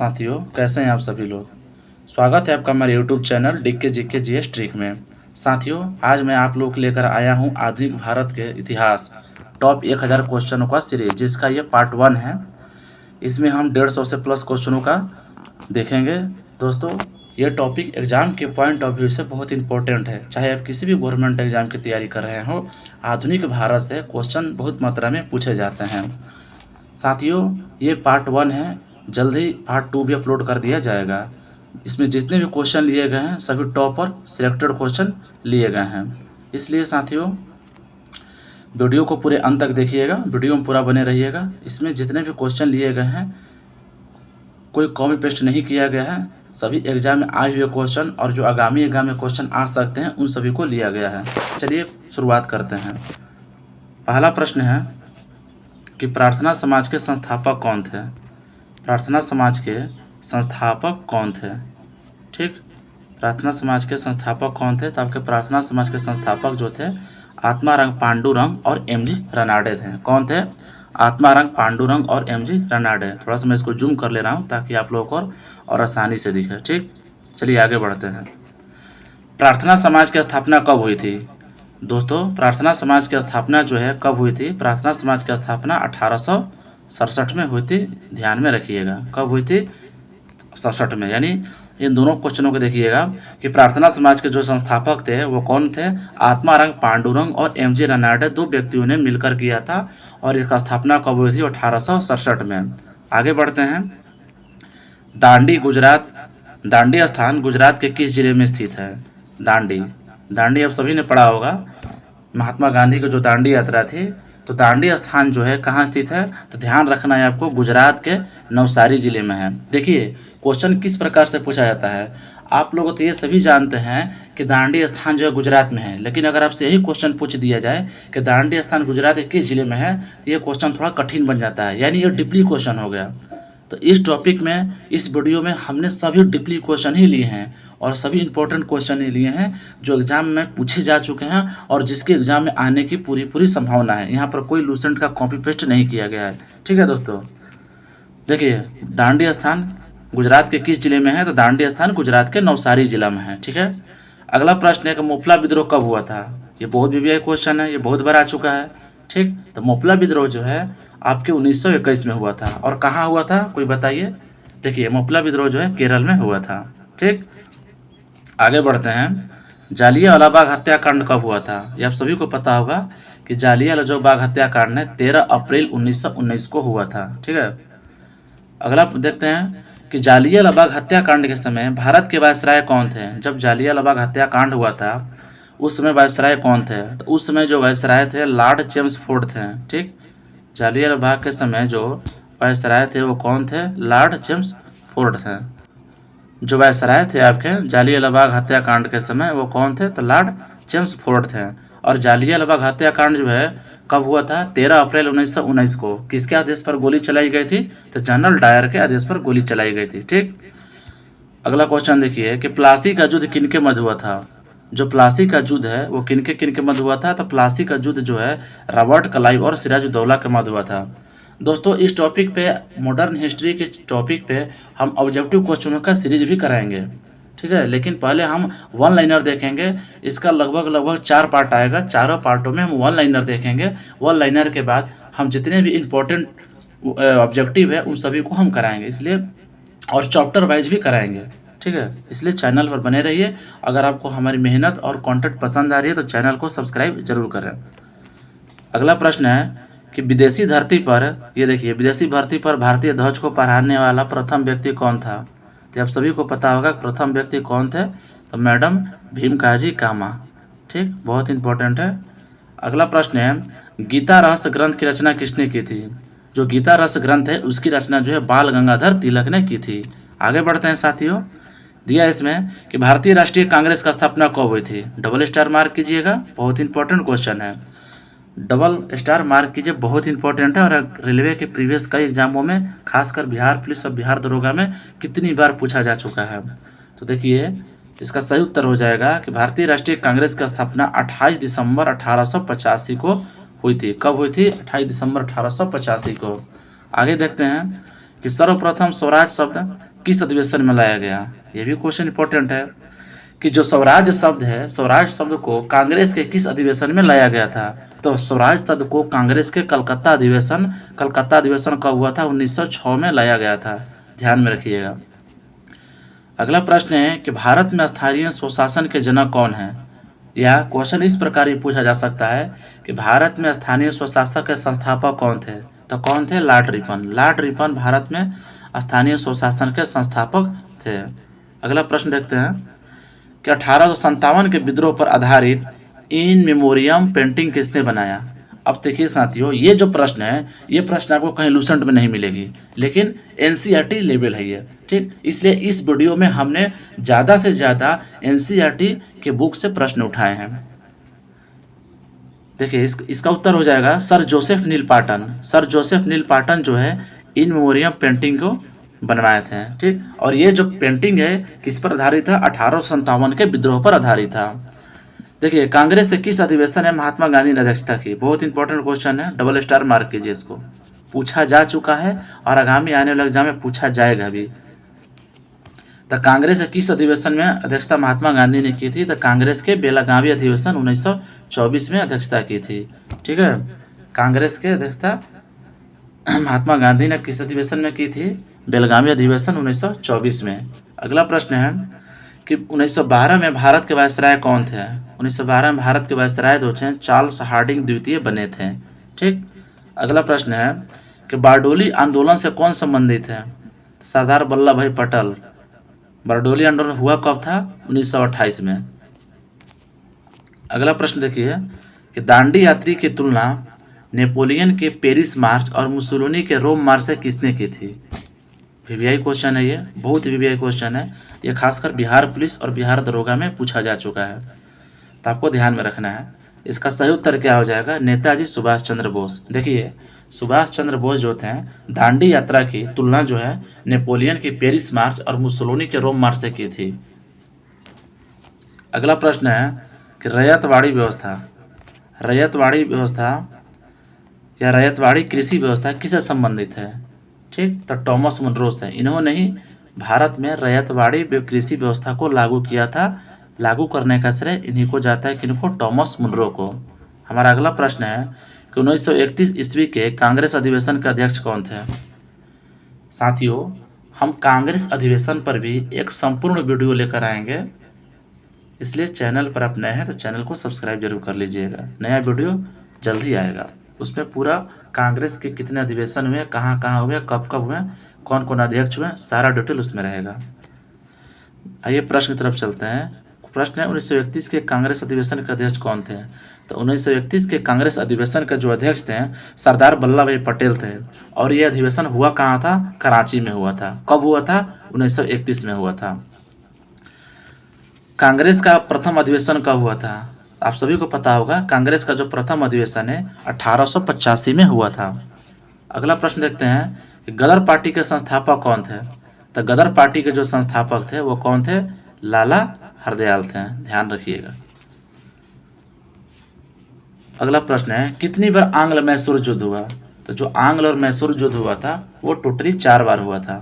साथियों, कैसे हैं आप सभी लोग। स्वागत है आपका हमारे YouTube channel DK GK GS trick में। साथियों, आज मैं आप लोग को लेकर आया हूं आधुनिक भारत के इतिहास टॉप 1000 क्वेश्चनों का सीरीज, जिसका ये पार्ट 1 है। इसमें हम 150 से प्लस क्वेश्चनों का देखेंगे। दोस्तों, ये टॉपिक एग्जाम के पॉइंट ऑफ व्यू से बहुत इंपॉर्टेंट है। चाहे आप किसी भी गवर्नमेंट एग्जाम की तैयारी कर रहे हो, आधुनिक भारत से क्वेश्चन बहुत मात्रा में पूछे जाते हैं। साथियों, ये पार्ट 1 है, जल्द ही पार्ट 2 भी अपलोड कर दिया जाएगा। इसमें जितने भी क्वेश्चन लिए गए हैं सभी टॉप और सिलेक्टेड क्वेश्चन लिए गए हैं। इसलिए साथियों, वीडियो को पूरे अंत तक देखिएगा, वीडियो में पूरा बने रहिएगा। इसमें जितने भी क्वेश्चन लिए गए हैं कोई कॉपी पेस्ट नहीं किया गया है। सभी एग्जाम में आए हुए क्वेश्चन और जो आगामी एग्जाम में क्वेश्चन आ सकते हैं उन सभी को लिया गया है। चलिए शुरुआत करते हैं। पहला प्रश्न है कि प्रार्थना समाज के संस्थापक कौन थे। प्रार्थना समाज के संस्थापक कौन थे। ठीक, प्रार्थना समाज के संस्थापक कौन थे। तो आपके प्रार्थना समाज के संस्थापक जो थे आत्मारंग पांडुरंग और एमजी रनाडे थे। कौन थे? आत्मारंग पांडुरंग और एमजी रनाडे। थोड़ा सा मैं इसको जूम कर ले रहा हूँ ताकि आप लोगों को और आसानी से दिखे। ठीक, चलिए आगे बढ़ते हैं। प्रार्थना समाज की स्थापना कब हुई थी। दोस्तों, प्रार्थना समाज की स्थापना जो है कब हुई थी। प्रार्थना समाज की स्थापना 1867 में हुई थी। ध्यान में रखिएगा, कब हुई थी? 67 में। यानी इन दोनों क्वेश्चनों को देखिएगा कि प्रार्थना समाज के जो संस्थापक थे वो कौन थे। आत्मारंग पांडुरंग और एमजी रनाडे, दो व्यक्तियों ने मिलकर किया था और इसका स्थापना कब हुई थी? 1867 में। आगे बढ़ते हैं। दांडी गुजरात, दांडी स्थान गुजरात के किस जिले में स्थित है। दांडी, दांडी आप सभी ने पढ़ा होगा, महात्मा गांधी की जो दांडी यात्रा थी। तो दांडी स्थान जो है कहाँ स्थित है? तो ध्यान रखना है आपको, गुजरात के नवसारी जिले में है। देखिए क्वेश्चन किस प्रकार से पूछा जाता है। आप लोग तो ये सभी जानते हैं कि दांडी स्थान जो है गुजरात में है, लेकिन अगर आपसे यही क्वेश्चन पूछ दिया जाए कि दांडी स्थान गुजरात के किस जिले में है, तो ये क्वेश्चन थोड़ा कठिन बन जाता है, यानी ये डीपली क्वेश्चन हो गया। तो इस टॉपिक में, इस वीडियो में हमने सभी डीपली क्वेश्चन ही लिए हैं और सभी इंपॉर्टेंट क्वेश्चन ही लिए हैं जो एग्जाम में पूछे जा चुके हैं और जिसके एग्जाम में आने की पूरी संभावना है। यहाँ पर कोई लूसेंट का कॉपी पेस्ट नहीं किया गया है। ठीक है दोस्तों, देखिए दांडी स्थान गुजरात के किस जिले में है। तो दांडी स्थान गुजरात के नवसारी जिला में है। ठीक है, अगला प्रश्न है कि मोपला विद्रोह कब हुआ था। ये बहुत वीवीआई क्वेश्चन है, ये बहुत बार आ चुका है। ठीक, तो मोपला विद्रोह जो है आपके 1921 में हुआ था और कहाँ हुआ था, कोई बताइए। देखिए मोपला विद्रोह जो है केरल में हुआ था। ठीक, आगे बढ़ते हैं। जालियांवाला बाग हत्याकांड कब हुआ था। ये आप सभी को पता होगा कि जालियांवाला बाग हत्याकांड 13 अप्रैल 1919 को हुआ था। ठीक है, अगला देखते हैं कि जालियांवाला बाग हत्याकांड के समय भारत के वायसराय कौन थे। जब जालियांवाला बाग हत्याकांड हुआ था उस समय वायसराय कौन थे। तो उस समय जो वायसराय थे लॉर्ड चेम्सफोर्ड थे। ठीक, जालियांवाला बाग के समय जो वायसराय थे वो कौन थे? लॉर्ड चेम्सफोर्ड थे। जो वायसराय थे आपके जालियांवाला बाग हत्याकांड के समय वो कौन थे? तो लॉर्ड चेम्सफोर्ड थे। और जालियांवाला बाग हत्याकांड जो है कब हुआ था? 13 अप्रैल 1919 को। किसके आदेश पर गोली चलाई गई थी? तो जनरल डायर के आदेश पर गोली चलाई गई थी। ठीक, अगला क्वेश्चन देखिए कि प्लासी का युद्ध किनके मध्य हुआ था। जो प्लासी का युद्ध है वो किनके मध्य हुआ था। तो प्लासी का युद्ध जो है रॉबर्ट क्लाइव और सिराजुद्दौला के मध्य हुआ था। दोस्तों, इस टॉपिक पे, मॉडर्न हिस्ट्री के टॉपिक पे हम ऑब्जेक्टिव क्वेश्चनों का सीरीज भी कराएंगे। ठीक है, लेकिन पहले हम वन लाइनर देखेंगे। इसका लगभग 4 पार्ट आएगा। चारों पार्टों में हम वन लाइनर देखेंगे। वन लाइनर के बाद हम जितने भी इम्पोर्टेंट ऑब्जेक्टिव है उन सभी को हम कराएंगे, इसलिए और चैप्टर वाइज भी कराएंगे। ठीक है, इसलिए चैनल पर बने रहिए। अगर आपको हमारी मेहनत और कंटेंट पसंद आ रही है तो चैनल को सब्सक्राइब जरूर करें। अगला प्रश्न है कि विदेशी धरती पर, ये देखिए विदेशी धरती पर भारतीय ध्वज को फहराने वाला प्रथम व्यक्ति कौन था। तो आप सभी को पता होगा प्रथम व्यक्ति कौन थे। तो मैडम भीमकाजी कामा। ठीक, बहुत इंपॉर्टेंट है। अगला प्रश्न है गीता रहस्य ग्रंथ की रचना किसने की थी। जो गीता रहस्य ग्रंथ है उसकी रचना जो है बाल गंगाधर तिलक ने की थी। आगे बढ़ते हैं साथियों। दिया इसमें कि भारतीय राष्ट्रीय कांग्रेस का स्थापना कब हुई थी। डबल स्टार मार्क कीजिएगा, बहुत इंपॉर्टेंट क्वेश्चन है। डबल स्टार मार्क कीजिए, बहुत इंपॉर्टेंट है। और रेलवे के प्रीवियस कई एग्जामों में खासकर बिहार पुलिस और बिहार दरोगा में कितनी बार पूछा जा चुका है। तो देखिए इसका सही उत्तर हो जाएगा कि भारतीय राष्ट्रीय कांग्रेस की स्थापना 28 दिसंबर 1885 को हुई थी। कब हुई थी? 28 दिसंबर 1885 को। आगे देखते हैं कि सर्वप्रथम स्वराज शब्द किस अधिवेशन में लाया गया? ये भी क्वेश्चन इंपॉर्टेंट है कि जो स्वराज शब्द है, स्वराज शब्द को कांग्रेस के किस अधिवेशन में लाया गया था? तो स्वराज शब्द को कांग्रेस के कलकत्ता अधिवेशन कब हुआ था? 1906 में लाया गया था, ध्यान में रखिएगा। अगला प्रश्न है कि भारत में स्थानीय स्वशासन के जनक कौन है? या क्वेश्चन इस प्रकार भी पूछा जा सकता है कि भारत में स्थानीय स्वशासन के संस्थापक कौन थे? तो कौन थे? Lord Ripon. Lord Ripon Bharat में स्थानीय स्वशासन के संस्थापक थे। अगला प्रश्न देखते हैं कि 1857 के विद्रोह पर आधारित इन मेमोरियम पेंटिंग किसने बनाया? अब देखिए साथियों, ये जो प्रश्न है, ये प्रश्न आपको कहीं लूसेंट में नहीं मिलेगी, लेकिन एनसीईआरटी लेवल है ये, ठीक। इसलिए इस वीडियो में हमने ज़्यादा से ज़्यादा एनसीईआरटी के बुक से प्रश्न उठाए हैं। देखिए इसका उत्तर हो जाएगा सर जोसेफ नील पाटन। सर जोसेफ नील पाटन जो है इन मेमोरियम पेंटिंग को बनवाए थे, ठीक। और ये जो पेंटिंग है किस पर आधारित था? 1857 के विद्रोह पर आधारित था। देखिए कांग्रेस के किस अधिवेशन में महात्मा गांधी ने अध्यक्षता की? बहुत इंपॉर्टेंट क्वेश्चन है, डबल स्टार मार्क कीजिए इसको। पूछा जा चुका है और आगामी आने वाले एग्जाम में पूछा जाएगा भी। तो कांग्रेस के किस अधिवेशन में अध्यक्षता महात्मा गांधी ने की थी? तो कांग्रेस के बेलगावी अधिवेशन 1924 में अध्यक्षता की थी, ठीक है। कांग्रेस के अध्यक्षता महात्मा गांधी ने किस अधिवेशन में की थी? बेलगावी अधिवेशन 1924 में। अगला प्रश्न है कि 1912 में भारत के वायसराय कौन थे? 1912 में भारत के वायसराय जो थे चार्ल्स हार्डिंग द्वितीय बने थे, ठीक। अगला प्रश्न है कि बारडोली आंदोलन से कौन संबंधित है? सरदार वल्लभ भाई पटेल। बारडोली आंदोलन हुआ कब था? 1928 में। अगला प्रश्न देखिए कि दांडी यात्री की तुलना नेपोलियन के पेरिस मार्च और मुसोलिनी के रोम मार्च से किसने की थी? वीवीआई क्वेश्चन है, ये बहुत वीवीआई क्वेश्चन है। ये खासकर बिहार पुलिस और बिहार दरोगा में पूछा जा चुका है, तो आपको ध्यान में रखना है। इसका सही उत्तर क्या हो जाएगा? नेताजी सुभाष चंद्र बोस। देखिए सुभाष चंद्र बोस जो थे दांडी यात्रा की तुलना जो है नेपोलियन की पेरिस मार्च और मुसोलिनी के रोम मार्च से की थी। अगला प्रश्न है कि रैयतवाड़ी व्यवस्था या रैयतवाड़ी कृषि व्यवस्था किससे संबंधित है? ठीक, तो टॉमस मुनरो से। इन्होंने ही भारत में रैयतवाड़ी कृषि व्यवस्था को लागू किया था। लागू करने का श्रेय इन्हीं को जाता है, किनको? टॉमस मुनरो को। हमारा अगला प्रश्न है कि 1931 ईस्वी के कांग्रेस अधिवेशन के अध्यक्ष कौन थे? साथियों हम कांग्रेस अधिवेशन पर भी एक संपूर्ण वीडियो लेकर आएंगे, इसलिए चैनल पर आप नए हैं तो चैनल को सब्सक्राइब जरूर कर लीजिएगा। नया वीडियो जल्दी आएगा, उसमें पूरा कांग्रेस के कितने अधिवेशन हुए, कहाँ कहाँ हुए, कब कब हुए, कौन कौन अध्यक्ष हुए, सारा डिटेल उसमें रहेगा। आइए प्रश्न की तरफ चलते हैं। प्रश्न है 1931 के कांग्रेस अधिवेशन के अध्यक्ष कौन थे? तो 1931 के कांग्रेस अधिवेशन के जो अध्यक्ष थे सरदार वल्लभ भाई पटेल थे। और ये अधिवेशन हुआ कहाँ था? कराची में हुआ था। कब हुआ था? 1931 में हुआ था। कांग्रेस का प्रथम अधिवेशन कब हुआ था? आप सभी को पता होगा, कांग्रेस का जो प्रथम अधिवेशन है 1885 में हुआ था। अगला प्रश्न देखते हैं कि गदर पार्टी के संस्थापक कौन थे? तो गदर पार्टी के जो संस्थापक थे वो कौन थे? लाला हरदयाल थे, ध्यान रखिएगा। अगला प्रश्न है कितनी बार आंग्ल मैसूर युद्ध हुआ? तो जो आंग्ल और मैसूर युद्ध हुआ था वो टोटली 4 बार हुआ था।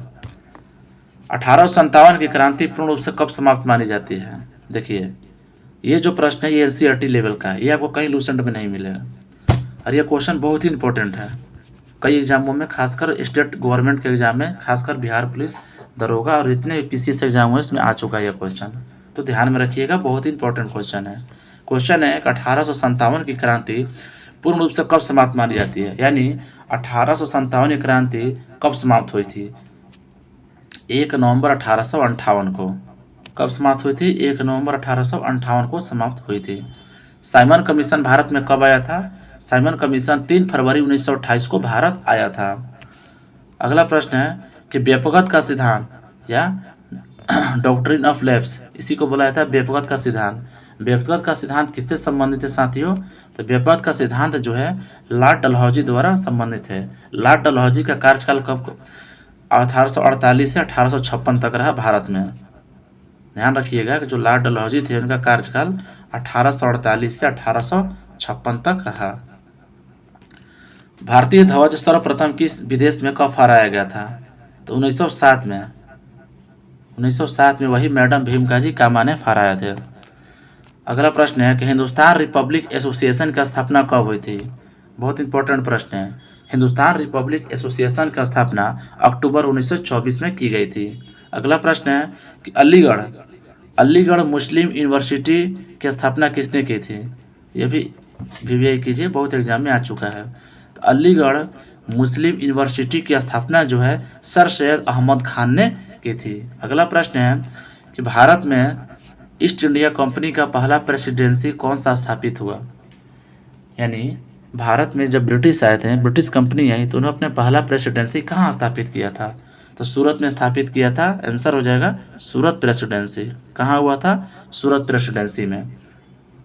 1857 की क्रांति पूर्ण रूप से कब समाप्त मानी जाती है? देखिए ये जो प्रश्न है ये एनसीईआरटी लेवल का है, ये आपको कहीं लूसेंट में नहीं मिलेगा और ये क्वेश्चन बहुत ही इंपॉर्टेंट है। कई एग्जामों में, खासकर स्टेट गवर्नमेंट के एग्जाम में, खासकर बिहार पुलिस, दरोगा और जितने पीसीएस एग्जाम हुए इसमें आ चुका है ये क्वेश्चन, तो ध्यान में रखिएगा, बहुत ही इंपॉर्टेंट क्वेश्चन है। क्वेश्चन है कि 1857 की क्रांति पूर्ण रूप से कब समाप्त मानी जाती है? यानी 1857 की क्रांति कब समाप्त हुई थी? 1 नवंबर 1858 को। कब समाप्त हुई थी? 1 नवंबर 1858 को समाप्त हुई थी। साइमन कमीशन भारत में कब आया था? साइमन कमीशन 3 फरवरी 1928 को भारत आया था। अगला प्रश्न है कि व्यपगत का सिद्धांत या डॉक्ट्रिन ऑफ लैप्स, इसी को बोला जाता है व्यपगत का सिद्धांत। व्यपगत का सिद्धांत किससे संबंधित है साथियों? तो व्यपगत का सिद्धांत जो है लॉर्ड डलहौजी द्वारा संबंधित है। लॉर्ड डलहौजी का कार्यकाल कब? 1848 से 1856 तक रहा भारत में। ध्यान रखिएगा कि जो लॉर्ड डलहौजी थे उनका कार्यकाल 1848 से 1856 तक रहा। भारतीय ध्वज सर्वप्रथम किस विदेश में कब फहराया गया था? तो 1907 में। 1907 में वही मैडम भीमकाजी कामा ने फहराए थे। अगला प्रश्न है कि हिंदुस्तान रिपब्लिक एसोसिएशन की स्थापना कब हुई थी। बहुत इंपॉर्टेंट प्रश्न है। हिंदुस्तान रिपब्लिक एसोसिएशन की स्थापना अक्टूबर 1924 में की गई थी। अगला प्रश्न है कि अलीगढ़ मुस्लिम यूनिवर्सिटी की स्थापना किसने की थी। ये भी वीवीआई कीजिए, बहुत एग्जाम में आ चुका है। तो अलीगढ़ मुस्लिम यूनिवर्सिटी की स्थापना जो है सर सैयद अहमद खान ने की थी। अगला प्रश्न है कि भारत में ईस्ट इंडिया कंपनी का पहला प्रेसिडेंसी कौन सा स्थापित हुआ। यानी भारत में जब ब्रिटिश आए थे, ब्रिटिश कंपनी आई, तो उन्होंने अपने पहला प्रेसिडेंसी कहाँ स्थापित किया था। तो सूरत में स्थापित किया था। आंसर हो जाएगा सूरत प्रेसिडेंसी। कहाँ हुआ था, सूरत प्रेसिडेंसी में।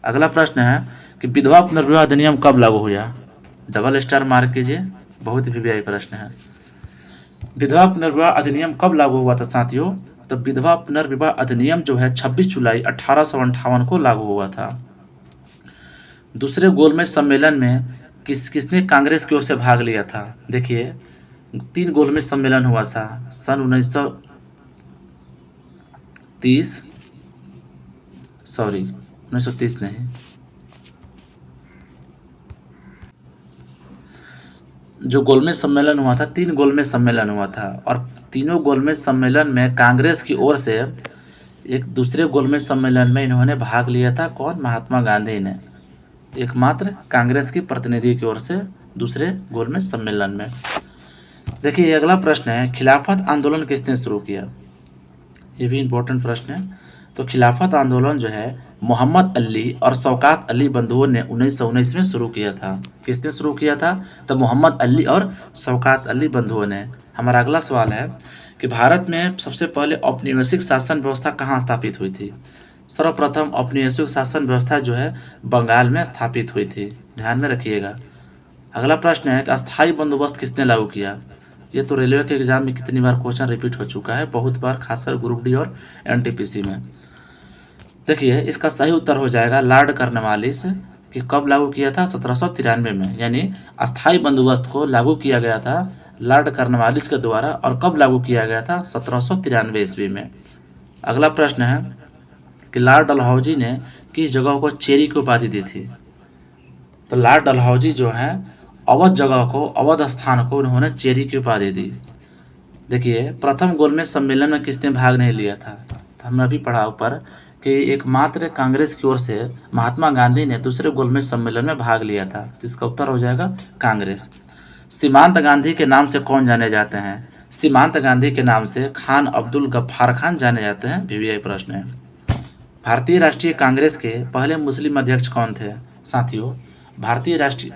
अगला प्रश्न है कि विधवा पुनर्विवाह अधिनियम कब लागू हुआ। डबल स्टार मार्क कीजिए, बहुत वीवीआई प्रश्न है। विधवा पुनर्विवाह अधिनियम कब लागू हुआ था साथियों। तो विधवा पुनर्विवाह अधिनियम जो है 26 जुलाई 1858 को लागू हुआ था। दूसरे गोलमेज सम्मेलन में किसने कांग्रेस की ओर से भाग लिया था। देखिए 3 गोलमेज सम्मेलन हुआ था सन 1930 नहीं, जो गोलमेज सम्मेलन हुआ था, 3 गोलमेज सम्मेलन हुआ था, और तीनों गोलमेज सम्मेलन में कांग्रेस की ओर से एक दूसरे गोलमेज सम्मेलन में इन्होंने भाग लिया था। कौन, महात्मा गांधी ने, एकमात्र कांग्रेस की प्रतिनिधि की ओर से दूसरे गोलमेज सम्मेलन में। देखिए अगला प्रश्न है खिलाफत आंदोलन किसने शुरू किया। ये भी इम्पोर्टेंट प्रश्न है। तो खिलाफत आंदोलन जो है मोहम्मद अली और शौकत अली बंधुओं ने 1919 में शुरू किया था। किसने शुरू किया था, तो मोहम्मद अली और शौकत अली बंधुओं ने। हमारा अगला सवाल है कि भारत में सबसे पहले औपनिवेशिक शासन व्यवस्था कहाँ स्थापित हुई थी। सर्वप्रथम औपनिवेशिक शासन व्यवस्था जो है बंगाल में स्थापित हुई थी, ध्यान में रखिएगा। अगला प्रश्न है कि अस्थायी बंदोबस्त किसने लागू किया। ये तो रेलवे के एग्जाम में कितनी बार क्वेश्चन रिपीट हो चुका है, बहुत बार, खासकर ग्रुप डी और एनटीपीसी में। देखिए इसका सही उत्तर हो जाएगा लॉर्ड कॉर्नवालिस। कि कब लागू किया था, 1793 में। यानी अस्थायी बंदोबस्त को लागू किया गया था लॉर्ड कॉर्नवालिस के द्वारा, और कब लागू किया गया था, 1793 ईस्वी में। अगला प्रश्न है कि लॉर्ड डलहौजी ने किस जगह को चेरी की उपाधि दी थी। तो लॉर्ड डलहौजी जो है अवध जगह को, अवध स्थान को उन्होंने चेरी की उपाधि दी। देखिए प्रथम गोलमेज सम्मेलन में किसने भाग नहीं लिया था। तो हमने अभी पढ़ा ऊपर कि एकमात्र कांग्रेस की ओर से महात्मा गांधी ने दूसरे गोलमेज सम्मेलन में भाग लिया था। जिसका उत्तर हो जाएगा कांग्रेस। सीमांत गांधी के नाम से कौन जाने जाते हैं। सीमांत गांधी के नाम से खान अब्दुल गफ्फार खान जाने जाते हैं। वीवीआई प्रश्न है। भारतीय राष्ट्रीय कांग्रेस के पहले मुस्लिम अध्यक्ष कौन थे। साथियों भारतीय राष्ट्रीय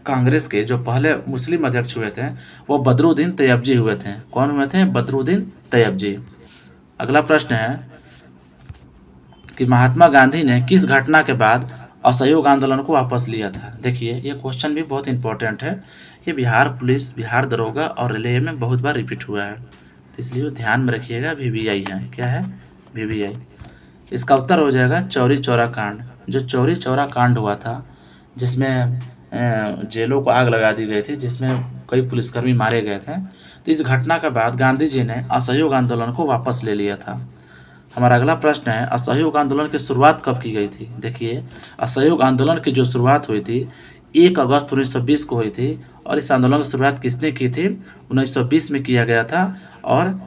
कांग्रेस के जो पहले मुस्लिम अध्यक्ष हुए थे वो बदरुद्दीन तैयबजी हुए थे। कौन हुए थे, बदरुद्दीन तैयबजी। अगला प्रश्न है कि महात्मा गांधी ने किस घटना के बाद असहयोग आंदोलन को वापस लिया था। देखिए ये क्वेश्चन भी बहुत इंपॉर्टेंट है। ये बिहार पुलिस, बिहार दरोगा और रेलवे में बहुत बार रिपीट हुआ है, तो इसलिए ध्यान में रखिएगा। वीवीआई है, क्या है, वीवीआई। इसका उत्तर हो जाएगा चौरी चौरा कांड। जो चौरी चौरा कांड हुआ था जिसमें जेलों को आग लगा दी गई थी, जिसमें कई पुलिसकर्मी मारे गए थे, तो इस घटना के बाद गांधी जी ने असहयोग आंदोलन को वापस ले लिया था। हमारा अगला प्रश्न है असहयोग आंदोलन की शुरुआत कब की गई थी। देखिए असहयोग आंदोलन की जो शुरुआत हुई थी 1 अगस्त 1920 को हुई थी, और इस आंदोलन की शुरुआत किसने की थी, 1920 में किया गया था, और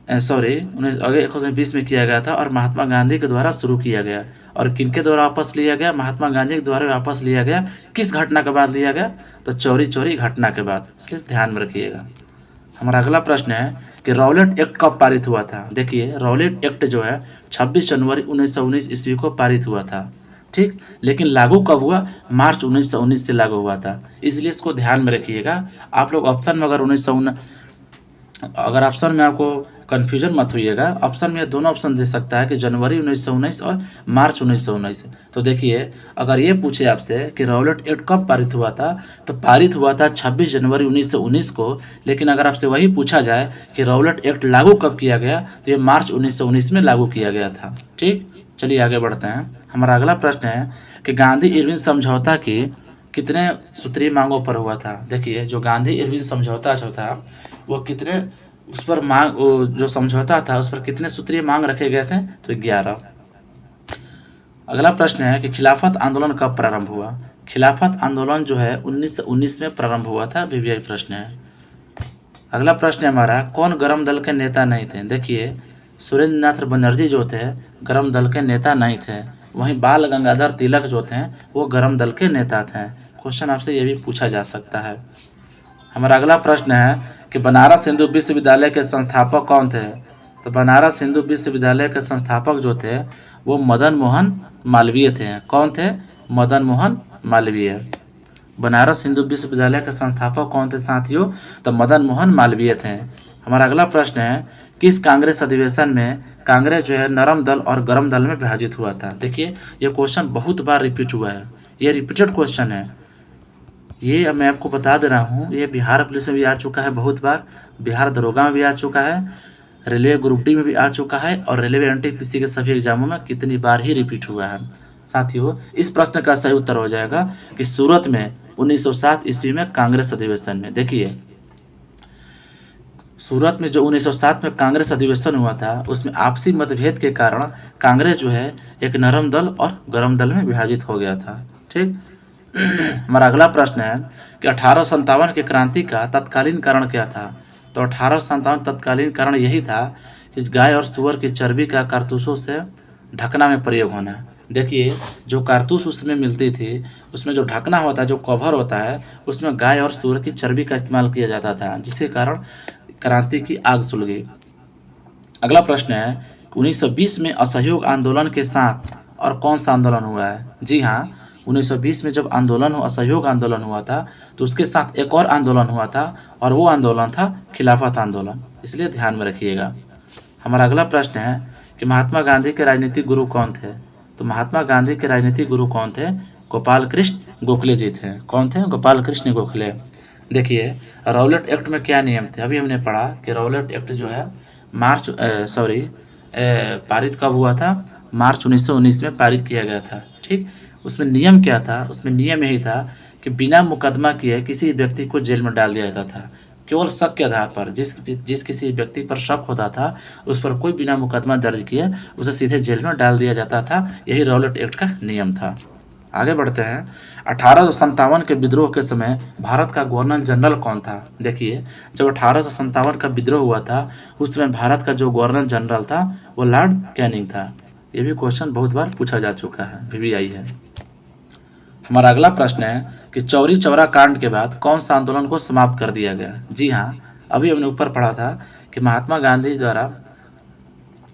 1920 में किया गया था, और महात्मा गांधी के द्वारा शुरू किया गया। और किनके द्वारा वापस लिया गया, महात्मा गांधी के द्वारा वापस लिया गया। किस घटना के बाद लिया गया, तो चौरी चौरी घटना के बाद, इसलिए ध्यान में रखिएगा। हमारा अगला प्रश्न है कि रॉलेट एक्ट कब पारित हुआ था। देखिए रॉलेट एक्ट जो है 26 जनवरी 1919 ईस्वी को पारित हुआ था, ठीक, लेकिन लागू कब हुआ, मार्च 1919 से लागू हुआ था, इसलिए इसको ध्यान में रखिएगा। आप लोग ऑप्शन में अगर ऑप्शन में आपको कन्फ्यूजन मत होइएगा, ऑप्शन में दोनों ऑप्शन दे सकता है कि जनवरी 1919 और मार्च 1919। तो देखिए अगर ये पूछे आपसे कि रॉलेट एक्ट कब पारित हुआ था, तो पारित हुआ था 26 जनवरी 1919 को। लेकिन अगर आपसे वही पूछा जाए कि रॉलेट एक्ट लागू कब किया गया, तो ये मार्च 1919 में लागू किया गया था, ठीक। चलिए आगे बढ़ते हैं। हमारा अगला प्रश्न है कि गांधी इरविन समझौता की कितने सूत्रीय मांगों पर हुआ था। देखिए जो गांधी इरविन समझौता जो था वो कितने उस पर मांग जो समझौता था उस पर कितने सूत्रीय मांग रखे गए थे? तो 11। अगला प्रश्न है कि खिलाफत आंदोलन कब प्रारंभ हुआ? खिलाफत आंदोलन जो है 1919 में प्रारंभ हुआ था। वीवीआई प्रश्न है। अगला प्रश्न है हमारा, कौन गरम दल के नेता नहीं थे? देखिए, सुरेंद्र नाथ बनर्जी जो थे गरम दल के नेता नहीं थे। वहीं बाल गंगाधर तिलक जो थे वो गरम दल के नेता थे। क्वेश्चन आपसे ये भी पूछा जा सकता है। हमारा अगला प्रश्न है कि बनारस हिंदू विश्वविद्यालय के संस्थापक कौन थे? तो बनारस हिंदू विश्वविद्यालय के संस्थापक जो थे वो मदन मोहन मालवीय थे। कौन थे? मदन मोहन मालवीय। बनारस हिंदू विश्वविद्यालय के संस्थापक कौन थे साथियों? तो मदन मोहन मालवीय थे। हमारा अगला प्रश्न है, किस कांग्रेस अधिवेशन में कांग्रेस जो है नरम दल और गरम दल में विभाजित हुआ था? देखिए, ये क्वेश्चन बहुत बार रिपीट हुआ है, ये रिपीटेड क्वेश्चन है। ये अब मैं आपको बता दे रहा हूँ, ये बिहार पुलिस में भी आ चुका है बहुत बार, बिहार दरोगा में भी आ चुका है, रेलवे ग्रुप डी में भी आ चुका है और रेलवे एनटीपीसी के सभी एग्जामों में कितनी बार ही रिपीट हुआ है। साथियों, इस प्रश्न का सही उत्तर हो जाएगा कि सूरत में 1907 ईस्वी में कांग्रेस अधिवेशन में। देखिए, सूरत में जो 1907 में कांग्रेस अधिवेशन हुआ था उसमें आपसी मतभेद के कारण कांग्रेस जो है एक नरम दल और गरम दल में विभाजित हो गया था। ठीक। हमारा अगला प्रश्न है कि 1857 की क्रांति का तत्कालीन कारण क्या था? तो 1857 तत्कालीन कारण यही था कि गाय और सुअर की चर्बी का कारतूसों से ढकना में प्रयोग होना। देखिए, जो कारतूस उसमें मिलती थी उसमें जो ढकना होता है, जो कवर होता है, उसमें गाय और सुअर की चर्बी का इस्तेमाल किया जाता था, जिसके कारण क्रांति की आग सुलगी। अगला प्रश्न है, 1920 में असहयोग आंदोलन के साथ और कौन सा आंदोलन हुआ है? जी हाँ, 1920 में जब आंदोलन असहयोग आंदोलन हुआ था तो उसके साथ एक और आंदोलन हुआ था और वो आंदोलन था खिलाफत आंदोलन, इसलिए ध्यान में रखिएगा। हमारा अगला प्रश्न है कि महात्मा गांधी के राजनीतिक गुरु कौन थे? तो महात्मा गांधी के राजनीतिक गुरु कौन थे? गोपाल कृष्ण गोखले जी थे। कौन थे? गोपाल कृष्ण गोखले। देखिए, रॉलेट एक्ट में क्या नियम थे? अभी हमने पढ़ा कि रॉलेट एक्ट जो है पारित कब हुआ था? मार्च 1919 में पारित किया गया था। ठीक। उसमें नियम क्या था? उसमें नियम यही था कि बिना मुकदमा किए किसी व्यक्ति को जेल में डाल दिया जाता था। केवल शक के आधार पर जिस किसी व्यक्ति पर शक होता था उस पर कोई बिना मुकदमा दर्ज किए उसे सीधे जेल में डाल दिया जाता था। यही रॉलेट एक्ट का नियम था। आगे बढ़ते हैं। 1857 के विद्रोह के समय भारत का गवर्नर जनरल कौन था? देखिए, जब 1857 का विद्रोह हुआ था उस समय भारत का जो गवर्नर जनरल था वो लॉर्ड कैनिंग था। ये भी क्वेश्चन बहुत बार पूछा जा चुका है, वीवीआई है। हमारा अगला प्रश्न है कि चौरी चौरा कांड के बाद कौन सा आंदोलन को समाप्त कर दिया गया? जी हाँ, अभी हमने ऊपर पढ़ा था कि महात्मा गांधी द्वारा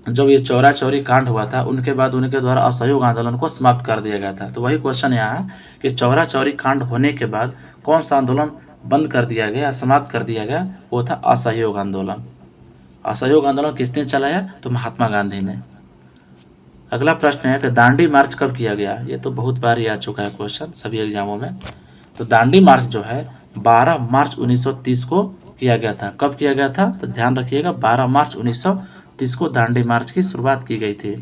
जब ये चौरा चौरी कांड हुआ था उनके बाद उनके द्वारा असहयोग आंदोलन को समाप्त कर दिया गया था। तो वही क्वेश्चन यहाँ है कि चौरा चौरी कांड होने के बाद कौन सा आंदोलन बंद कर दिया गया, समाप्त कर दिया गया? वो था असहयोग आंदोलन। असहयोग आंदोलन किसने चलाया? तो महात्मा गांधी ने। अगला प्रश्न है कि दांडी मार्च कब किया गया? ये तो बहुत बार ही आ चुका है क्वेश्चन सभी एग्जामों में। तो दांडी मार्च जो है 12 मार्च 1930 को किया गया था। कब किया गया था? तो ध्यान रखिएगा, 12 मार्च 1930 को दांडी मार्च की शुरुआत की गई थी।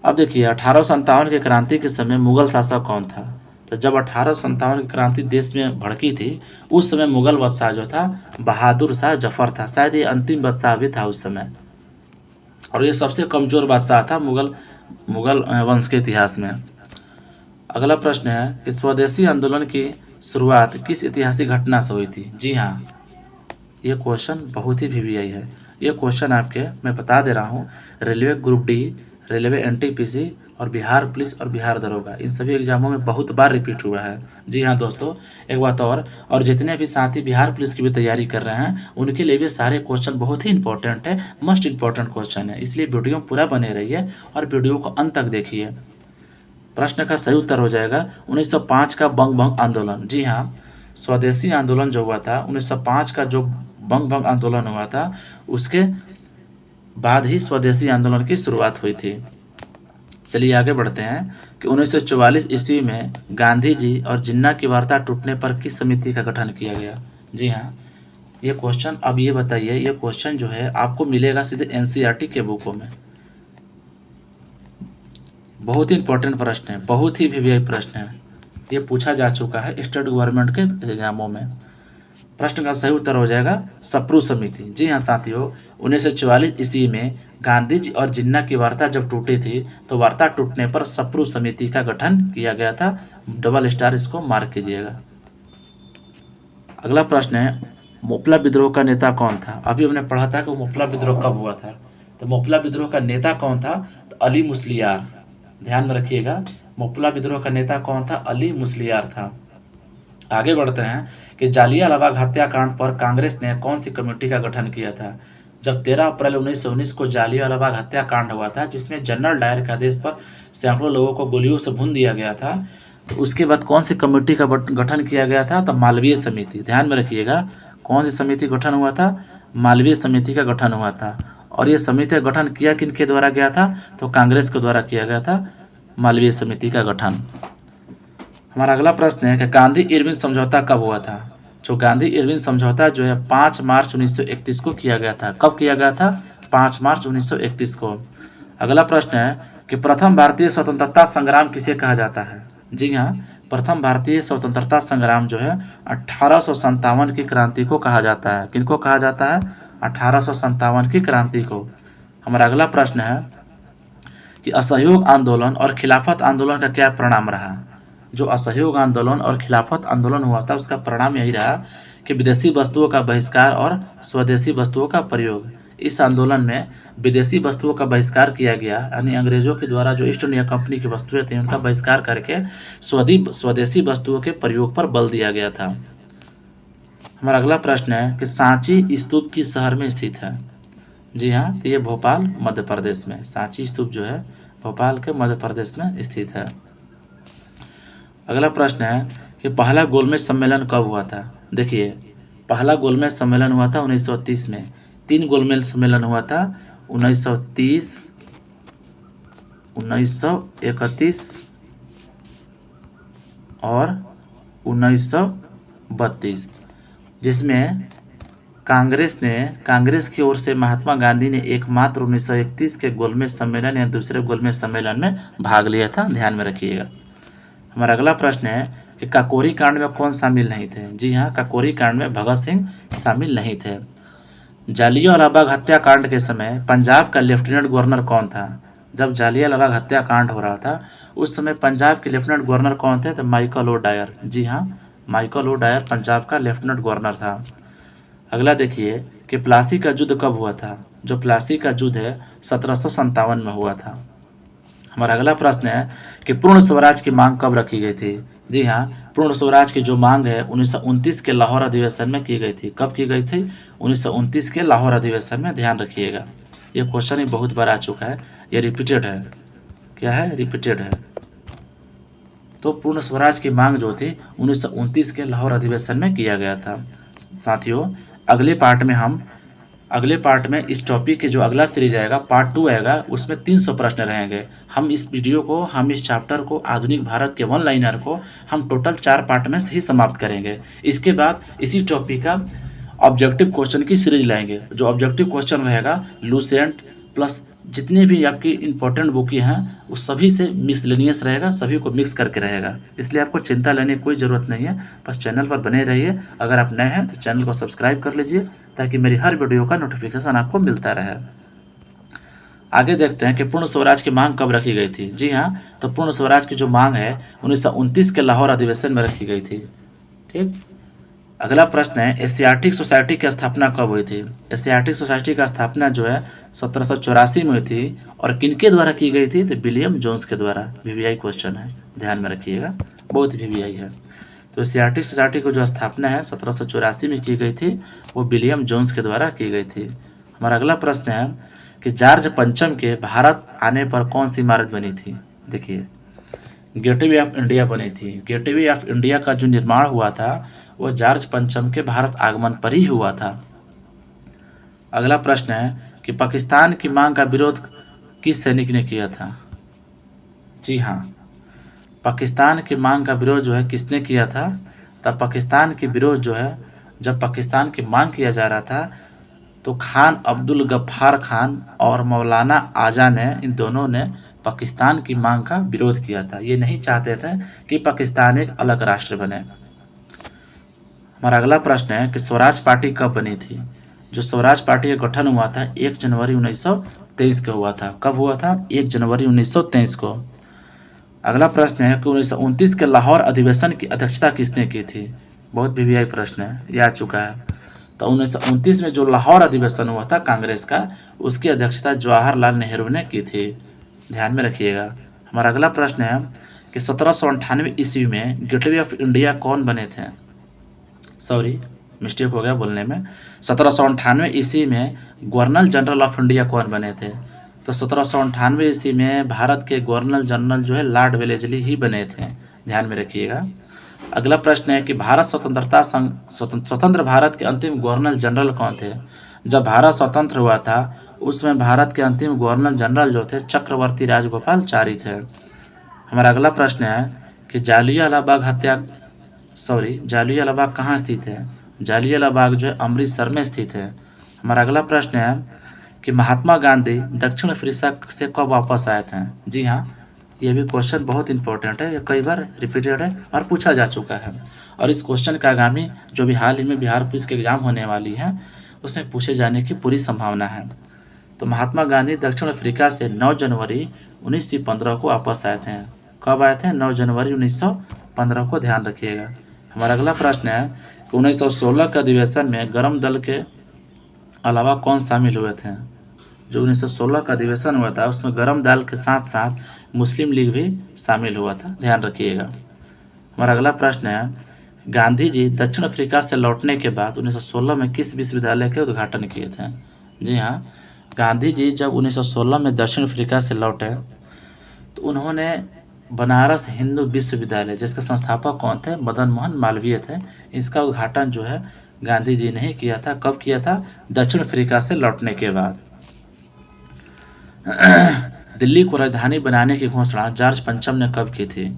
अब देखिए, 1857 की क्रांति के समय मुगल शासक कौन था? तो जब 1857 की क्रांति देश में भड़की थी उस समय मुगल बादशाह जो था बहादुर शाह जफर था। शायद ये अंतिम बादशाह भी था उस समय और ये सबसे कमजोर बादशाह था मुगल वंश के इतिहास में। अगला प्रश्न है कि स्वदेशी आंदोलन की शुरुआत किस ऐतिहासिक घटना से हुई थी? जी हाँ, ये क्वेश्चन बहुत ही वीवीआई है। ये क्वेश्चन आपके मैं बता दे रहा हूँ, railway group D, railway NTPC और बिहार पुलिस और बिहार दरोगा इन सभी एग्जामों में बहुत बार रिपीट हुआ है। जी हाँ दोस्तों, एक बात और जितने भी साथी बिहार पुलिस की भी तैयारी कर रहे हैं उनके लिए भी सारे क्वेश्चन बहुत ही इंपॉर्टेंट है, मस्ट इंपॉर्टेंट क्वेश्चन है, इसलिए वीडियो पूरा बने रहिए और वीडियो को अंत तक देखिए। प्रश्न का सही उत्तर हो जाएगा 1905 का बंग भंग आंदोलन। जी हाँ, स्वदेशी आंदोलन जो हुआ था 1905 का जो बंग भंग आंदोलन हुआ था उसके बाद ही स्वदेशी आंदोलन की शुरुआत हुई थी। चलिए आगे बढ़ते हैं कि 1944 ईस्वी में गांधी जी और जिन्ना की वार्ता टूटने पर किस समिति का गठन किया गया? जी हाँ, ये क्वेश्चन अब ये बताइए, ये क्वेश्चन जो है आपको मिलेगा सीधे एनसीईआरटी के बुकों में। बहुत ही इंपॉर्टेंट प्रश्न है, बहुत ही वीवीआई प्रश्न है, ये पूछा जा चुका है स्टेट गवर्नमेंट के एग्जामों में। प्रश्न का सही उत्तर हो जाएगा सप्रू समिति। जी हाँ साथियों, 1944 ईस्वी में गांधी जी और जिन्ना की वार्ता जब टूटी थी तो वार्ता टूटने पर सप्रू समिति का गठन किया गया था। डबल स्टार इसको मार्क कीजिएगा। अगला प्रश्न है, मोपला विद्रोह का नेता कौन था? अभी हमने पढ़ा था कि मोपला विद्रोह कब हुआ था, तो मोपला विद्रोह का नेता कौन था? तो अली मुस्लियार। ध्यान में रखिएगा, मोपला विद्रोह का नेता कौन था? अली मुस्लियार था। आगे बढ़ते हैं कि जालियांवाला बाग हत्याकांड पर कांग्रेस ने कौन सी कमेटी का गठन किया था? जब 13 अप्रैल 1919 को जालियांवाला बाग हत्याकांड हुआ था, जिसमें जनरल डायर के आदेश पर सैकड़ों लोगों को गोलियों से भून दिया गया था, तो उसके बाद कौन सी कमेटी का गठन किया गया था? तो मालवीय समिति। ध्यान में रखिएगा, कौन सी समिति गठन हुआ था? मालवीय समिति का गठन हुआ था। और ये समिति का गठन किया किनके द्वारा गया था? तो कांग्रेस के द्वारा किया गया था मालवीय समिति का गठन। हमारा अगला प्रश्न है कि गांधी इरविन समझौता कब हुआ था? जो गांधी इरविन समझौता जो है 5 मार्च 1931 को किया गया था। कब किया गया था? 5 मार्च 1931 को। अगला प्रश्न है कि प्रथम भारतीय स्वतंत्रता संग्राम किसे कहा जाता है? जी हाँ, प्रथम भारतीय स्वतंत्रता संग्राम जो है 1857 की क्रांति को कहा जाता है। किनको कहा जाता है? 1857 की क्रांति को। हमारा अगला प्रश्न है कि असहयोग आंदोलन और खिलाफत आंदोलन का क्या परिणाम रहा? जो असहयोग आंदोलन और खिलाफत आंदोलन हुआ था उसका परिणाम यही रहा कि विदेशी वस्तुओं का बहिष्कार और स्वदेशी वस्तुओं का प्रयोग। इस आंदोलन में विदेशी वस्तुओं का बहिष्कार किया गया, यानी अंग्रेजों के द्वारा जो ईस्ट इंडिया कंपनी की वस्तुएं थी उनका बहिष्कार करके स्वदेशी वस्तुओं के प्रयोग पर बल दिया गया था। हमारा अगला प्रश्न है कि सांची स्तूप किस शहर में स्थित है? जी हाँ, तो ये भोपाल मध्य प्रदेश में। सांची स्तूप जो है भोपाल के मध्य प्रदेश में स्थित है। अगला प्रश्न है कि पहला गोलमेज सम्मेलन कब हुआ था? देखिए, पहला गोलमेज सम्मेलन हुआ था 1930 में। 3 गोलमेज सम्मेलन हुआ था 1930, 1931 और 1932, जिसमें कांग्रेस की ओर से महात्मा गांधी ने एकमात्र 1931 के गोलमेज सम्मेलन या दूसरे गोलमेज सम्मेलन में भाग लिया था। ध्यान में रखिएगा। हमारा अगला प्रश्न है कि काकोरी कांड में कौन शामिल नहीं थे? जी हाँ, काकोरी कांड में भगत सिंह शामिल नहीं थे। जालियांवाला बाग हत्याकांड के समय पंजाब का लेफ्टिनेंट गवर्नर कौन था? जब जालियांवाला बाग हत्याकांड हो रहा था उस समय पंजाब के लेफ्टिनेंट गवर्नर कौन थे? तो माइकल ओ डायर। जी हाँ, माइकल ओ डायर पंजाब का लेफ्टिनेंट गवर्नर था। अगला देखिए कि प्लासी का युद्ध कब हुआ था? जो प्लासी का युद्ध है 1757 में हुआ था। हमारा अगला प्रश्न है कि पूर्ण स्वराज की मांग कब रखी गई थी? जी हाँ, पूर्ण स्वराज की जो मांग है 1929 के लाहौर अधिवेशन में की गई थी। कब की गई थी? 1929 के लाहौर अधिवेशन में। ध्यान रखिएगा, ये क्वेश्चन ही बहुत बार आ चुका है, ये रिपीटेड है। क्या है? रिपीटेड है। तो पूर्ण स्वराज की मांग जो थी 1929 के लाहौर अधिवेशन में किया गया था। साथियों, अगले पार्ट में इस टॉपिक के जो अगला सीरीज आएगा पार्ट 2 आएगा, उसमें 300 प्रश्न रहेंगे। हम इस चैप्टर को आधुनिक भारत के वन लाइनर को हम टोटल 4 पार्ट में ही समाप्त करेंगे। इसके बाद इसी टॉपिक का ऑब्जेक्टिव क्वेश्चन की सीरीज लाएंगे। जो ऑब्जेक्टिव क्वेश्चन रहेगा लूसेंट प्लस जितने भी आपकी इंपॉर्टेंट बुक हैं उस सभी से मिसलेनियस रहेगा, सभी को मिक्स करके रहेगा। इसलिए आपको चिंता लेने की कोई ज़रूरत नहीं है, बस चैनल पर बने रहिए। अगर आप नए हैं तो चैनल को सब्सक्राइब कर लीजिए ताकि मेरी हर वीडियो का नोटिफिकेशन आपको मिलता रहे। आगे देखते हैं कि पूर्ण स्वराज की मांग कब रखी गई थी। जी हाँ, तो पूर्ण स्वराज की जो मांग है 1929 के लाहौर अधिवेशन में रखी गई थी। ठीक। अगला प्रश्न है एशियाटिक सोसाइटी की स्थापना कब हुई थी? एशियाटिक सोसाइटी का स्थापना जो है 1784 में हुई थी। और किनके द्वारा की गई थी? तो विलियम जोन्स के द्वारा। वीवीआई क्वेश्चन है, ध्यान में रखिएगा, बहुत वीवीआई है। तो एशियाटिक सोसाइटी की जो स्थापना है 1784 में की गई थी, वो विलियम जोन्स के द्वारा की गई थी। हमारा अगला प्रश्न है कि जॉर्ज पंचम के भारत आने पर कौन सी इमारत बनी थी? देखिए, गेटवे ऑफ इंडिया बनी थी। गेटवे ऑफ इंडिया का जो निर्माण हुआ था वो जॉर्ज पंचम के भारत आगमन पर ही हुआ था। अगला प्रश्न है कि पाकिस्तान की मांग का विरोध किस सैनिक ने किया था? जी हाँ, पाकिस्तान की मांग का विरोध जो है किसने किया था? तब पाकिस्तान की विरोध जो है जब पाकिस्तान की मांग किया जा रहा था तो खान अब्दुल गफ्फार खान और मौलाना आजा ने, इन दोनों ने पाकिस्तान की मांग का विरोध किया था। ये नहीं चाहते थे कि पाकिस्तान एक अलग राष्ट्र बने। हमारा अगला प्रश्न है कि स्वराज पार्टी कब बनी थी। जो स्वराज पार्टी का गठन हुआ था 1 जनवरी 1923 को हुआ था। कब हुआ था? 1 जनवरी 1923 को। अगला प्रश्न है कि 1929 के लाहौर अधिवेशन की अध्यक्षता किसने की थी। बहुत वीवीआई प्रश्न है, ये आ चुका है। तो 1929 में जो लाहौर अधिवेशन हुआ था कांग्रेस का, उसकी अध्यक्षता जवाहरलाल नेहरू ने की थी। ध्यान में रखिएगा। हमारा अगला प्रश्न है कि 1798 ईस्वी में गेटवे ऑफ इंडिया कौन बने थे। सॉरी, मिस्टेक हो गया बोलने में। 1798 ईस्वी में गवर्नर जनरल ऑफ इंडिया कौन बने थे। तो 1798 ईस्वी में भारत के गवर्नर जनरल जो है लॉर्ड वेलेस्ली ही बने थे। ध्यान में रखिएगा। अगला प्रश्न है कि भारत स्वतंत्र भारत के अंतिम गवर्नर जनरल कौन थे। जब भारत स्वतंत्र हुआ था उसमें भारत के अंतिम गवर्नर जनरल जो थे चक्रवर्ती राजगोपालचारी थे। हमारा अगला प्रश्न है कि जालियांवाला बाग कहाँ स्थित है। जालियांवाला बाग जो है अमृतसर में स्थित है। हमारा अगला प्रश्न है कि महात्मा गांधी दक्षिण अफ्रीका से कब वापस आए थे। जी हाँ, ये भी क्वेश्चन बहुत इंपॉर्टेंट है, ये कई बार रिपीटेड है और पूछा जा चुका है। और इस क्वेश्चन का आगामी जो भी हाल ही में बिहार पुलिस के एग्जाम होने वाली है उसमें पूछे जाने की पूरी संभावना है। तो महात्मा गांधी दक्षिण अफ्रीका से 9 जनवरी 1915 को वापस आए थे। कब आए थे? 9 जनवरी 1915 को। ध्यान रखिएगा। हमारा अगला प्रश्न है कि 1916 के अधिवेशन में गरम दल के अलावा कौन शामिल हुए थे। जो 1916 का अधिवेशन हुआ था उसमें गरम दल के साथ साथ मुस्लिम लीग भी शामिल हुआ था। ध्यान रखिएगा। हमारा अगला प्रश्न है गांधी जी दक्षिण अफ्रीका से लौटने के बाद 1916 में किस विश्वविद्यालय के उद्घाटन किए थे। जी हाँ, गांधी जी जब 1916 में दक्षिण अफ्रीका से लौटे तो उन्होंने बनारस हिंदू विश्वविद्यालय, जिसके संस्थापक कौन थे? मदन मोहन मालवीय थे। इसका उद्घाटन जो है गांधी जी ने ही किया था। कब किया था? दक्षिण अफ्रीका से लौटने के बाद। दिल्ली को राजधानी बनाने की घोषणा जॉर्ज पंचम ने कब की थी।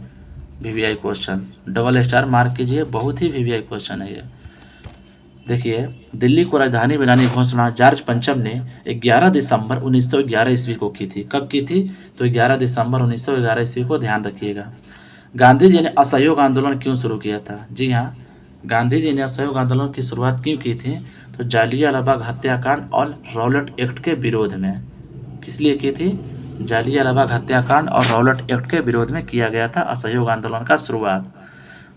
VVI question, double star mark कीजिए, बहुत ही वीवीआई क्वेश्चन है ये। देखिए, दिल्ली को राजधानी बनाने की घोषणा जॉर्ज पंचम ने 11 दिसंबर 1911 ईस्वी को की थी। कब की थी? तो 11 दिसंबर 1911 ईस्वी को। ध्यान रखिएगा। गांधी जी ने असहयोग आंदोलन क्यों शुरू किया था। जी हाँ, गांधी जी ने असहयोग आंदोलन की शुरुआत क्यों की थी? तो जालियांवाला बाग हत्याकांड और रॉलेट एक्ट के विरोध में। किस लिए की थी? जालियांवाला बाग हत्याकांड और रॉलेट एक्ट के विरोध में किया गया था असहयोग आंदोलन का शुरुआत।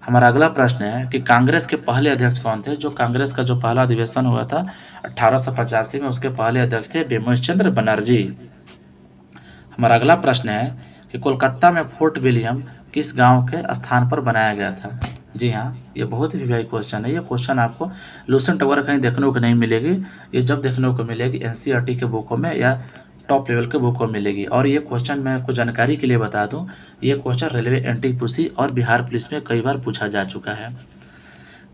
हमारा अगला प्रश्न है कि कांग्रेस के पहले अध्यक्ष कौन थे। जो कांग्रेस का जो पहला अधिवेशन हुआ था 1885 में, उसके पहले अध्यक्ष थे बिमोश चंद्र बनर्जी। हमारा अगला प्रश्न है कि कोलकाता में फोर्ट विलियम किस गांव के स्थान पर बनाया गया था। जी हाँ, ये बहुत ही वीवीआई क्वेश्चन है। ये क्वेश्चन आपको लूसेंट वगैरह कहीं देखने को नहीं मिलेगी। ये जब देखने को मिलेगी एनसीईआरटी के बुकों में या टॉप लेवल के बुक को मिलेगी। और ये क्वेश्चन मैं आपको जानकारी के लिए बता दूं, ये क्वेश्चन रेलवे एनटीपीसी और बिहार पुलिस में कई बार पूछा जा चुका है।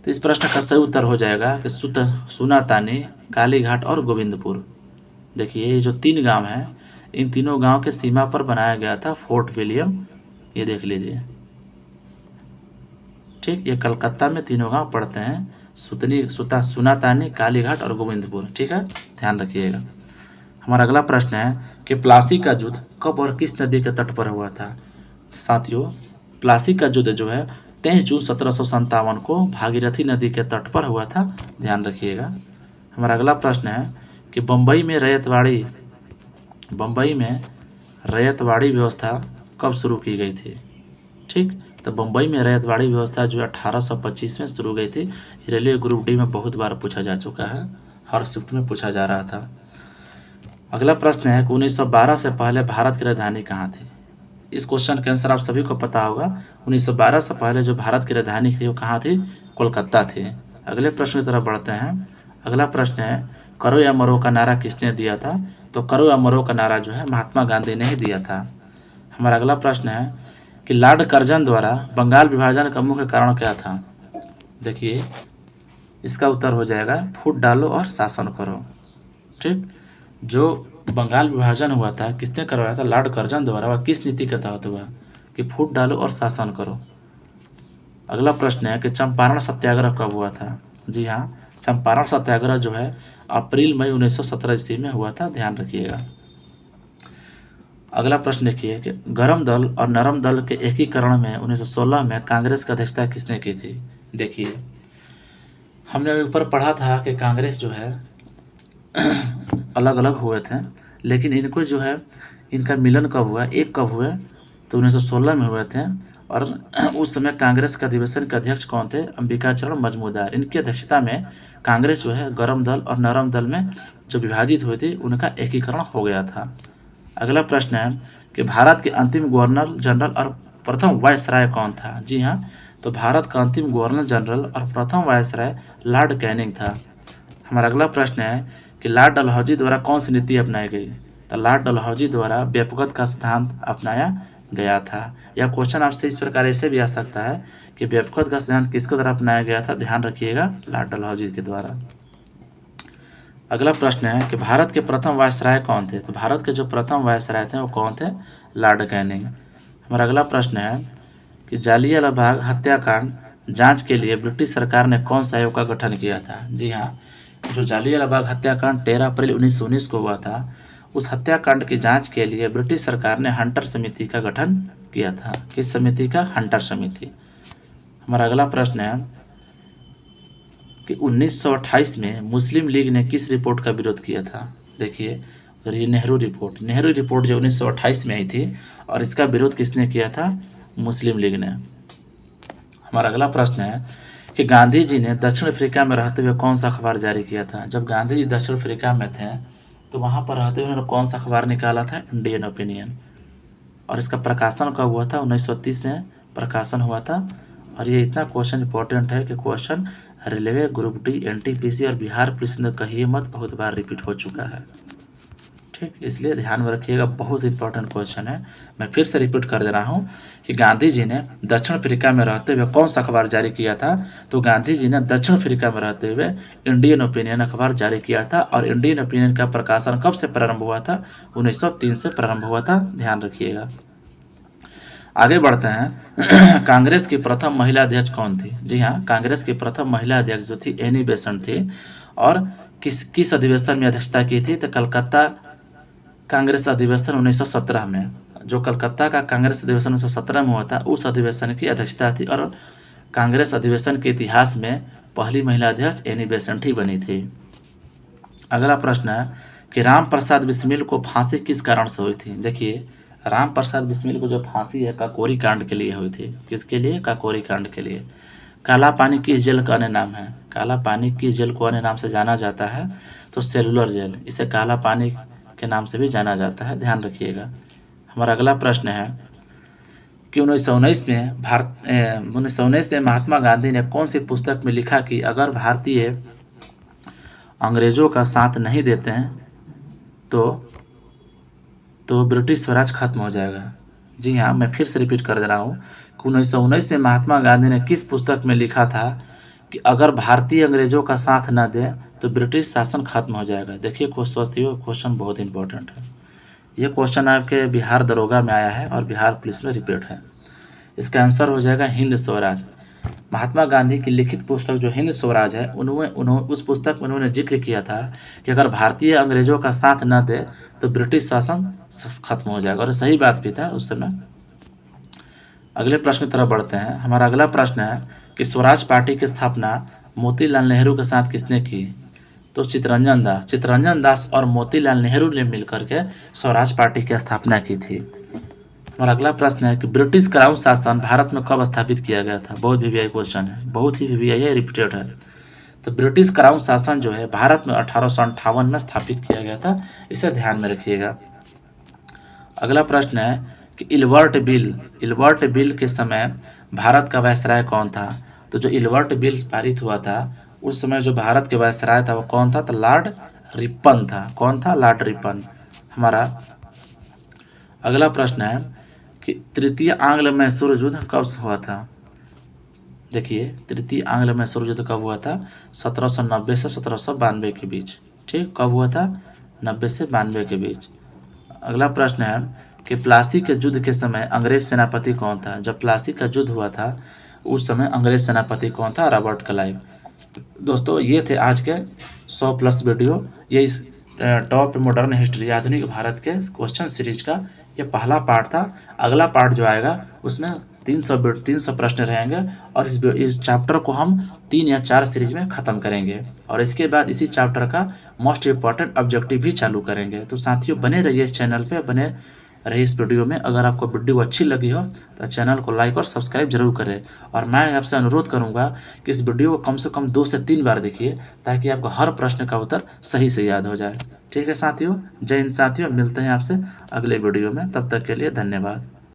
तो इस प्रश्न का सही उत्तर हो जाएगा कि सुनातानी, कालीघाट और गोविंदपुर। देखिए, ये जो 3 गांव हैं, इन तीनों गांव के सीमा पर बनाया गया था फोर्ट विलियम। ये देख लीजिए। ठीक, ये कलकत्ता में तीनों गांव पड़ते हैं, सुनातानी, कालीघाट और गोविंदपुर। ठीक है, ध्यान रखिएगा। हमारा अगला प्रश्न है कि प्लासी का युद्ध कब और किस नदी के तट पर हुआ था। साथियों, प्लासी का युद्ध जो है 23 जून 1757 को भागीरथी नदी के तट पर हुआ था। ध्यान रखिएगा। हमारा अगला प्रश्न है कि बम्बई में रैयतवाड़ी व्यवस्था कब शुरू की गई थी। ठीक, तो बम्बई में रैयतवाड़ी व्यवस्था जो 1825 में शुरू गई थी। रेलवे ग्रुप डी में बहुत बार पूछा जा चुका है, हर शिफ्ट में पूछा जा रहा था। अगला प्रश्न है कि 1912 से पहले भारत की राजधानी कहाँ थी। इस क्वेश्चन का आंसर आप सभी को पता होगा। 1912 से पहले जो भारत की राजधानी थी वो कहाँ थी? कोलकाता थी। अगले प्रश्न की तरफ बढ़ते हैं। अगला प्रश्न है करो या मरो का नारा किसने दिया था। तो करो या मरो का नारा जो है महात्मा गांधी ने ही दिया था। हमारा अगला प्रश्न है कि लॉर्ड कर्जन द्वारा बंगाल विभाजन का मुख्य कारण क्या था। देखिए, इसका उत्तर हो जाएगा फूट डालो और शासन करो। ठीक, जो बंगाल विभाजन हुआ था किसने करवाया था? लॉर्ड कर्जन द्वारा। वह किस नीति के तहत हुआ? कि फूट डालो और शासन करो। अगला प्रश्न है कि चंपारण सत्याग्रह कब हुआ था। जी हाँ, चंपारण सत्याग्रह जो है अप्रैल मई 1917 ईस्वी में हुआ था। ध्यान रखिएगा। अगला प्रश्न देखिए कि गरम दल और नरम दल के एकीकरण में 1916 में कांग्रेस की अध्यक्षता किसने की थी। देखिए, हमने अभी ऊपर पढ़ा था कि कांग्रेस जो है अलग अलग हुए थे, लेकिन इनको जो है इनका मिलन कब हुआ, एक कब हुए, तो 1916 में हुए थे। और उस समय कांग्रेस के अधिवेशन के अध्यक्ष कौन थे, अंबिकाचरण मजमूदार। इनकी अध्यक्षता में कांग्रेस जो है गर्म दल और नरम दल में जो विभाजित हुई थी उनका एकीकरण हो गया था। अगला प्रश्न है कि भारत के अंतिम गवर्नर जनरल और प्रथम वायसराय कौन था। जी हाँ, तो भारत का अंतिम गवर्नर जनरल और प्रथम वायसराय लॉर्ड कैनिंग था। हमारा अगला प्रश्न है कि लॉर्ड डलहौजी द्वारा कौन सी नीति अपनाई गई, तो लॉर्ड डलहौजी द्वारा व्यापकता का सिद्धांत अपनाया गया था। यह क्वेश्चन आपसे इस प्रकार ऐसे भी आ सकता है कि व्यापकता का सिद्धांत किसके द्वारा अपनाया गया था, ध्यान रखिएगा, लॉर्ड डलहौजी के द्वारा। अगला प्रश्न है कि भारत के प्रथम वायसराय कौन थे, तो भारत के जो प्रथम वायसराय थे वो कौन थे, लॉर्ड कैनिंग। हमारा अगला प्रश्न है कि जालियांवाला बाग हत्याकांड जांच के लिए ब्रिटिश सरकार ने कौन सा आयोग का गठन किया था। जी हाँ, जो जालियांवाला बाग हत्याकांड 13 अप्रैल 1919 को हुआ था, उस हत्याकांड की जांच के लिए ब्रिटिश सरकार ने हंटर समिति का गठन किया था। किस समिति का, हंटर समिति। हमारा अगला प्रश्न है कि 1928 में मुस्लिम लीग ने किस रिपोर्ट का विरोध किया था। देखिए, और ये नेहरू रिपोर्ट जो 1928 में आई थी, और इसका विरोध किसने किया था, मुस्लिम लीग ने। हमारा अगला प्रश्न है कि गांधी जी ने दक्षिण अफ्रीका में रहते हुए कौन सा अखबार जारी किया था। जब गांधी जी दक्षिण अफ्रीका में थे तो वहाँ पर रहते हुए उन्होंने कौन सा अखबार निकाला था, इंडियन ओपिनियन। और इसका प्रकाशन कब हुआ था, 1930 में प्रकाशन हुआ था। और ये इतना क्वेश्चन इंपॉर्टेंट है कि question railway, group D, NTPC और बिहार पुलिस में कहिए मत, बहुत बार रिपीट हो चुका है। ठीक, इसलिए ध्यान में रखिएगा, बहुत इंपॉर्टेंट क्वेश्चन है। मैं फिर से रिपीट कर दे रहा हूँ कि गांधी जी ने दक्षिण अफ्रीका में रहते हुए कौन सा अखबार जारी किया था, तो गांधी जी ने दक्षिण अफ्रीका में रहते हुए इंडियन ओपिनियन अखबार जारी किया था। और इंडियन ओपिनियन का प्रकाशन कब से प्रारंभ हुआ था, 1903 से प्रारंभ हुआ था, ध्यान रखिएगा। आगे बढ़ते हैं कांग्रेस की प्रथम महिला अध्यक्ष कौन थी। जी हाँ, कांग्रेस की प्रथम महिला अध्यक्ष जो थी एनी बेसेंट थी। और किस अधिवेशन में अध्यक्षता की थी, तो कलकत्ता कांग्रेस अधिवेशन 1917 में, जो कलकत्ता का कांग्रेस अधिवेशन 1917 में हुआ था, उस अधिवेशन की अध्यक्षता थी। और कांग्रेस अधिवेशन के इतिहास में पहली महिला अध्यक्ष एनी बेसेंट ही बनी थी। अगला प्रश्न है कि राम प्रसाद बिस्मिल को फांसी किस कारण से हुई थी। देखिए, राम प्रसाद बिस्मिल को जो फांसी है काकोरी कांड के लिए हुई थी। किसके लिए, काकोरी कांड के लिए। काला पानी किस जेल का अन्य नाम है, काला पानी किस जेल को अन्य नाम से जाना जाता है, तो सेलुलर जेल, इसे काला पानी के नाम से भी जाना जाता है, ध्यान रखिएगा। हमारा अगला प्रश्न है कि 1919 में महात्मा गांधी ने कौन सी पुस्तक में लिखा कि अगर भारतीय अंग्रेजों का साथ नहीं देते हैं तो ब्रिटिश स्वराज खत्म हो जाएगा। जी हाँ, मैं फिर से रिपीट कर दे रहा हूँ कि 1919 में महात्मा गांधी ने किस पुस्तक में लिखा था कि अगर भारतीय अंग्रेजों का साथ न दे तो ब्रिटिश शासन खत्म हो जाएगा। देखिए क्वेश्चन बहुत इंपॉर्टेंट है। ये क्वेश्चन आपके बिहार दरोगा में आया है और बिहार पुलिस में रिपीट है। इसका आंसर हो जाएगा हिंद स्वराज। महात्मा गांधी की लिखित पुस्तक जो हिंद स्वराज है, उस पुस्तक में उन्होंने जिक्र किया था कि अगर भारतीय अंग्रेजों का साथ न दे तो ब्रिटिश शासन खत्म हो जाएगा, और सही बात भी था उस समय। अगले प्रश्न की तरफ बढ़ते हैं। हमारा अगला प्रश्न है कि स्वराज पार्टी की स्थापना मोतीलाल नेहरू के साथ किसने की, तो चित्तरंजन दास और मोतीलाल नेहरू ने मिलकर के स्वराज पार्टी की स्थापना की थी। और अगला प्रश्न है कि ब्रिटिश क्राउन शासन भारत में कब स्थापित किया गया था। बहुत वीवीआई क्वेश्चन है, बहुत ही वीवीआई है, रिपीटेड है। तो ब्रिटिश क्राउन शासन जो है भारत में 1858 में स्थापित किया गया था, इसे ध्यान में रखिएगा। अगला प्रश्न है कि इल्बर्ट बिल के समय भारत का वायसराय कौन था। तो जो इल्बर्ट बिल पारित हुआ था उस समय जो भारत के वायसराय था वो कौन था, तो लॉर्ड रिपन था। कौन था, लॉर्ड रिपन। हमारा अगला प्रश्न है कि तृतीय आंग्ल मैसूर युद्ध कब हुआ था। देखिए, तृतीय आंग्ल मैसूर युद्ध कब हुआ था, 1790 से 1792 के बीच। ठीक, कब हुआ था, 90 से 92 के बीच। अगला प्रश्न है कि प्लासी के युद्ध के समय अंग्रेज सेनापति कौन था। जब प्लासी का युद्ध हुआ था उस समय अंग्रेज सेनापति कौन था, रॉबर्ट क्लाइव। दोस्तों, ये थे आज के 100+ वीडियो। ये टॉप मॉडर्न हिस्ट्री आधुनिक भारत के क्वेश्चन सीरीज का ये पहला पार्ट था। अगला पार्ट जो आएगा उसमें 300 प्रश्न रहेंगे और इस चैप्टर को हम 3 या 4 सीरीज में ख़त्म करेंगे और इसके बाद इसी चैप्टर का मोस्ट इम्पॉर्टेंट ऑब्जेक्टिव भी चालू करेंगे। तो साथियों बने रहिए इस चैनल पे, बने रहिए इस वीडियो में। अगर आपको वीडियो अच्छी लगी हो तो चैनल को लाइक और सब्सक्राइब जरूर करें और मैं आपसे अनुरोध करूंगा कि इस वीडियो को कम से कम 2 से 3 बार देखिए ताकि आपको हर प्रश्न का उत्तर सही से याद हो जाए। ठीक है साथियों, जय हिंद साथियों, मिलते हैं आपसे अगले वीडियो में, तब तक के लिए धन्यवाद।